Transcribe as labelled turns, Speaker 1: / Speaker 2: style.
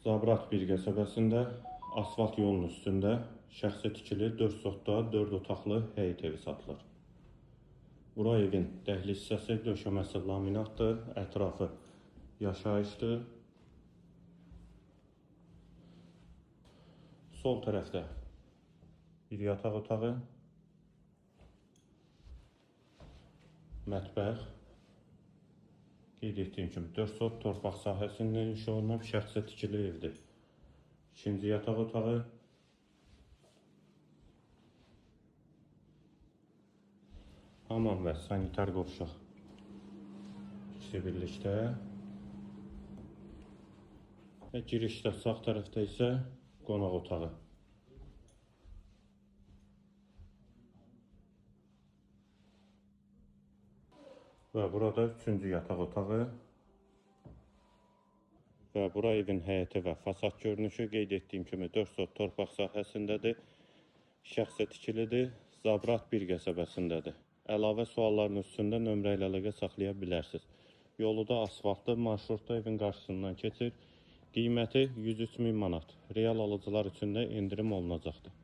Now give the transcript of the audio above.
Speaker 1: Zabrat bir qəsəbəsində asfalt yolun üstündə şəxsi tikili 4 sotda 4 otaqlı həyət evi satılır. Bura evin dəhliz hissəsi, döşəməsi laminatdır, ətrafı yaşayışdır. Sol tərəfdə bir yataq otağı, mətbəx. Qeyd etdiyim kimi 4 sot torpaq sahəsində inşa olunan şəxsi tikili evdir. İkinci yataq otağı, hamam və sanitar qovşaq ikisi birlikdə və girişdə sağ tərəfdə isə qonaq otağı. Və burada üçüncü yataq otağı və bura evin həyəti və fasad görünüşü qeyd etdiyim kimi 4 sot torpaq sahəsindədir, şəxsi tikilidir, Zabrat bir qəsəbəsindədir. Əlavə sualların üstündə nömrə ilə əlaqə saxlaya bilərsiniz. Yolu da asfaltlı, marşrutda evin qarşısından keçir. Qiyməti 103.000 manat. Real alıcılar üçün də endirim olunacaqdır.